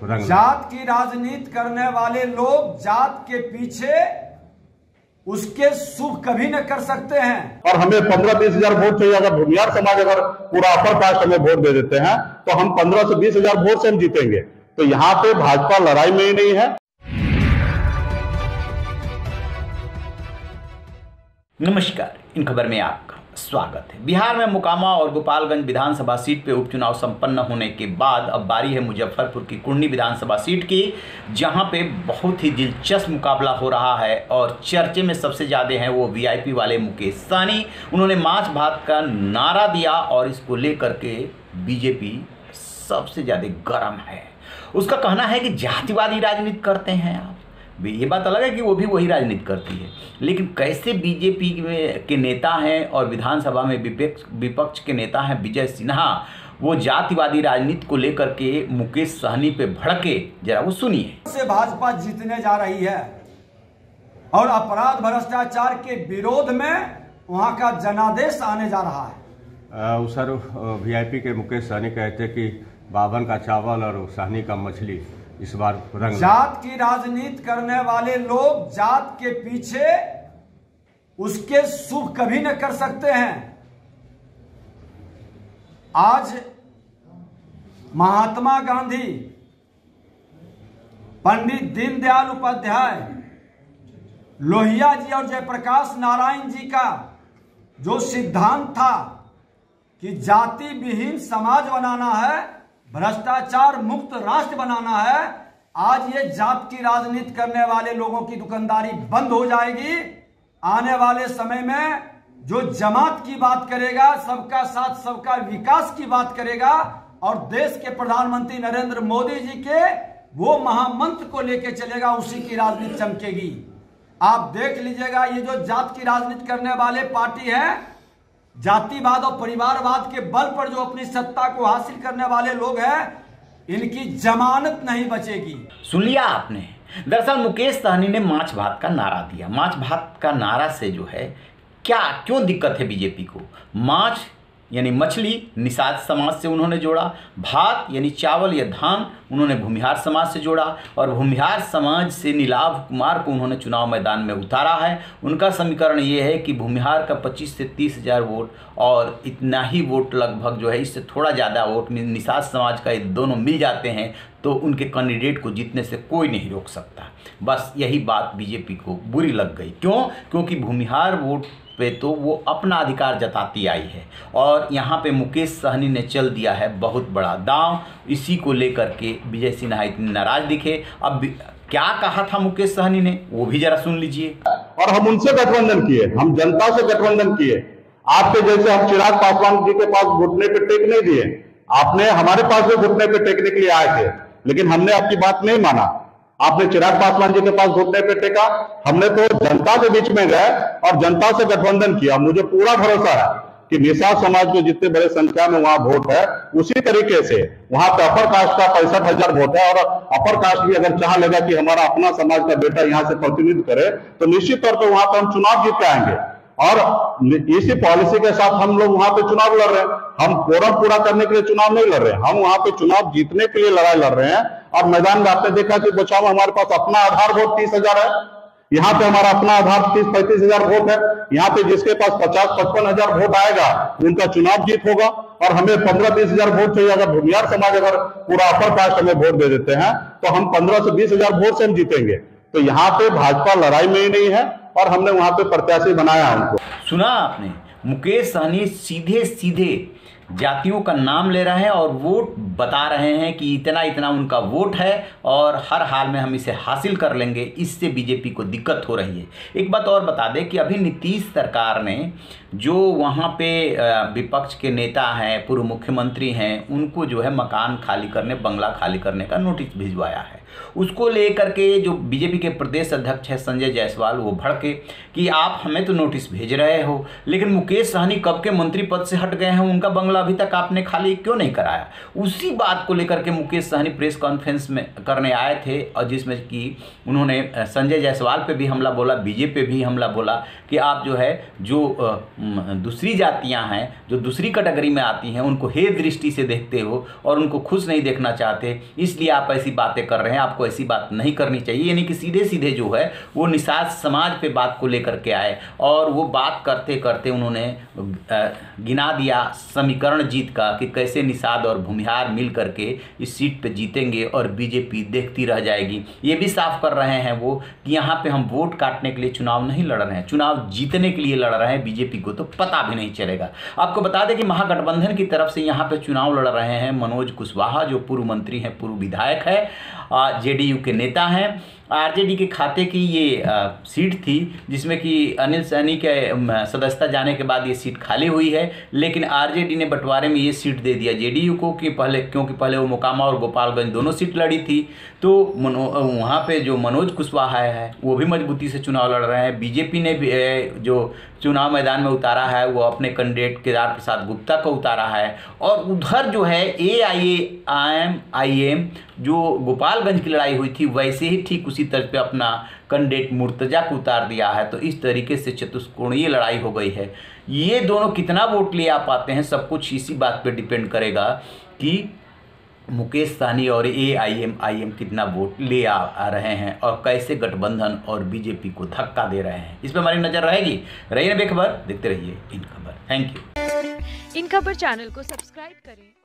जात की राजनीति करने वाले लोग जात के पीछे उसके सुख कभी न कर सकते हैं। और हमें 15-20 हजार वोट चाहिए। अगर भूमिहार समाज अगर पूरा अपर कास्ट हमें वोट दे देते हैं तो हम 15 से 20 हजार वोट से हम जीतेंगे। तो यहाँ पे भाजपा लड़ाई में ही नहीं है। नमस्कार, इन खबर में आपका स्वागत है। बिहार में मोकामा और गोपालगंज विधानसभा सीट पे उपचुनाव संपन्न होने के बाद अब बारी है मुजफ्फरपुर की कुर्नी विधानसभा सीट की, जहां पे बहुत ही दिलचस्प मुकाबला हो रहा है और चर्चे में सबसे ज़्यादा हैं वो वीआईपी वाले मुकेश सहनी। उन्होंने माछ भात का नारा दिया और इसको लेकर के बीजेपी सबसे ज़्यादा गर्म है। उसका कहना है कि जातिवादी राजनीति करते हैं आप। ये बात अलग है कि वो भी वही राजनीति करती है, लेकिन कैसे बीजेपी के नेता हैं और विधानसभा में विपक्ष के नेता हैं विजय सिन्हा, वो जातिवादी राजनीति को लेकर के मुकेश सहनी पे भड़के, जरा वो सुनिए। से भाजपा जीतने जा रही है और अपराध भ्रष्टाचार के विरोध में वहां का जनादेश आने जा रहा है। सर, वीआईपी के मुकेश सहनी कहते कि बावन का चावल और सहनी का मछली इस बार रंग। जात की राजनीति करने वाले लोग जात के पीछे उसके सुख कभी न कर सकते हैं। आज महात्मा गांधी, पंडित दीनदयाल उपाध्याय, लोहिया जी और जयप्रकाश नारायण जी का जो सिद्धांत था कि जाति विहीन समाज बनाना है, भ्रष्टाचार मुक्त राष्ट्र बनाना है, आज ये जात की राजनीति करने वाले लोगों की दुकानदारी बंद हो जाएगी। आने वाले समय में जो जमात की बात करेगा, सबका साथ सबका विकास की बात करेगा और देश के प्रधानमंत्री नरेंद्र मोदी जी के वो महामंत्र को लेकर चलेगा, उसी की राजनीति चमकेगी। आप देख लीजिएगा, ये जो जात की राजनीति करने वाले पार्टी है, जातिवाद और परिवारवाद के बल पर जो अपनी सत्ता को हासिल करने वाले लोग हैं, इनकी जमानत नहीं बचेगी। सुन लिया आपने। दरअसल मुकेश सहनी ने माछ भात का नारा दिया। माछ भात का नारा से जो है क्यों दिक्कत है बीजेपी को? माछ यानी मछली निषाद समाज से उन्होंने जोड़ा, भात यानी चावल या धान उन्होंने भूमिहार समाज से जोड़ा और भूमिहार समाज से नीलाभ कुमार को उन्होंने चुनाव मैदान में उतारा है। उनका समीकरण ये है कि भूमिहार का 25 से 30 हजार वोट और इतना ही वोट लगभग जो है, इससे थोड़ा ज़्यादा वोट निषाद समाज का, ये दोनों मिल जाते हैं तो उनके कैंडिडेट को जीतने से कोई नहीं रोक सकता। बस यही बात बीजेपी को बुरी लग गई। क्योंकि भूमिहार वोट पे तो वो अपना अधिकार जताती आई है और यहाँ पे मुकेश सहनी ने चल दिया है बहुत बड़ा दांव। इसी को लेकर के विजय सिन्हा इतने नाराज दिखे। अब क्या कहा था मुकेश सहनी ने, वो भी जरा सुन लीजिए। और हम उनसे गठबंधन किए, हम जनता से गठबंधन किए। आपके जैसे हम चिराग पासवान जी के पास घुटने पे टेक नहीं दिए, आपने हमारे पास भी घुटने पे टेकने के लिए आए थे, लेकिन हमने आपकी बात नहीं माना। आपने चिराग पासवान जी के पास घुटने पे टेका, हमने तो जनता के बीच में गए और जनता से गठबंधन किया। मुझे पूरा भरोसा है कि निषाद समाज को जितने बड़े संख्या में वहां वोट है, उसी तरीके से वहां पे अपर कास्ट का 65 हजार वोट है और अपर कास्ट भी अगर चाह लेगा कि हमारा अपना समाज का बेटा यहाँ से प्रतिनिधित्व करे तो निश्चित तौर पर वहां पर हम चुनाव जीत के आएंगे। और इसी पॉलिसी के साथ हम लोग वहां पे चुनाव लड़ रहे हैं। हम कोरम पूरा करने के लिए चुनाव नहीं लड़ रहे हैं, हम वहां पे चुनाव जीतने के लिए लड़ाई लड़ रहे हैं। और मैदान में आपने देखा कि बचाव में हमारे पास अपना आधार वोट 30 हजार है, यहाँ पे हमारा अपना आधार 30-35 हजार वोट है। यहाँ पे जिसके पास 50-55 हजार वोट आएगा उनका चुनाव जीत होगा। और हमें 15-20 हजार वोट चाहिए। अगर भूमिहार समाज अगर पूरा अपर कास्ट हमें वोट दे देते हैं तो हम 15 से 20 हजार वोट से हम जीतेंगे। तो यहाँ पे भाजपा लड़ाई में ही नहीं है और हमने वहां पे प्रत्याशी बनाया है उनको। सुना आपने, मुकेश सहनी सीधे सीधे जातियों का नाम ले रहे हैं और वोट बता रहे हैं कि इतना इतना उनका वोट है और हर हाल में हम इसे हासिल कर लेंगे। इससे बीजेपी को दिक्कत हो रही है। एक बात और बता दें कि अभी नीतीश सरकार ने जो वहाँ पे विपक्ष के नेता हैं, पूर्व मुख्यमंत्री हैं, उनको जो है मकान खाली करने, बंगला खाली करने का नोटिस भिजवाया है। उसको लेकर के जो बीजेपी के प्रदेश अध्यक्ष है संजय जायसवाल, वो भड़के कि आप हमें तो नोटिस भेज रहे हो, लेकिन मुकेश सहनी कब के मंत्री पद से हट गए हैं, उनका बंगला अभी तक आपने खाली क्यों नहीं कराया। उसी बात को लेकर के मुकेश सहनी प्रेस कॉन्फ्रेंस में करने आए थे, और जिसमें कि उन्होंने संजय जायसवाल पे भी हमला बोला, बीजेपी पे भी हमला बोला कि आप जो है जो दूसरी जातियां हैं, जो दूसरी कैटेगरी में आती हैं, उनको हे दृष्टि से देखते हो और उनको खुश नहीं देखना चाहते, इसलिए आप ऐसी बातें कर रहे हैं, आपको ऐसी बात नहीं करनी चाहिए। यानी कि सीधे सीधे जो है वो निषाद समाज पे बात को लेकर के आए, और वो बात करते करते उन्होंने गिना दिया समीकरण जीत का कि कैसे निषाद और भूमिहार मिल करके इस सीट पे जीतेंगे और बीजेपी देखती रह जाएगी। ये भी साफ कर रहे हैं वो कि यहाँ पे हम वोट काटने के लिए चुनाव नहीं लड़ रहे हैं, चुनाव जीतने के लिए लड़ रहे हैं। बीजेपी को तो पता भी नहीं चलेगा। आपको बता दें कि महागठबंधन की तरफ से यहाँ पे चुनाव लड़ रहे हैं मनोज कुशवाहा, जो पूर्व मंत्री हैं, पूर्व विधायक है, जेडीयू के नेता हैं। आरजेडी के खाते की ये सीट थी, जिसमें कि अनिल सहनी के सदस्यता जाने के बाद ये सीट खाली हुई है, लेकिन आरजेडी ने बंटवारे में ये सीट दे दिया जेडीयू को कि क्योंकि पहले वो मोकामा और गोपालगंज दोनों सीट लड़ी थी। तो वहाँ पे जो मनोज कुशवाहा है वो भी मजबूती से चुनाव लड़ रहे हैं। बीजेपी ने भी जो चुनाव मैदान में उतारा है वो अपने कैंडिडेट केदार प्रसाद गुप्ता को उतारा है, और उधर जो है AIM जो गोपालगंज की लड़ाई हुई थी वैसे ही ठीक उसी तरह पे अपना कैंडिडेट मुर्तजा को उतार दिया है। तो इस तरीके से चतुष्कोणीय लड़ाई हो गई है। ये दोनों कितना वोट ले आ पाते हैं, सब कुछ इसी बात पे डिपेंड करेगा कि मुकेश सहनी और AIM कितना वोट ले आ रहे हैं और कैसे गठबंधन और बीजेपी को धक्का दे रहे हैं। इस पर हमारी नजर रहेगी। रहिए बेखबर, देखते रहिए इन खबर। Thank you. इन खबर चैनल को सब्सक्राइब करें।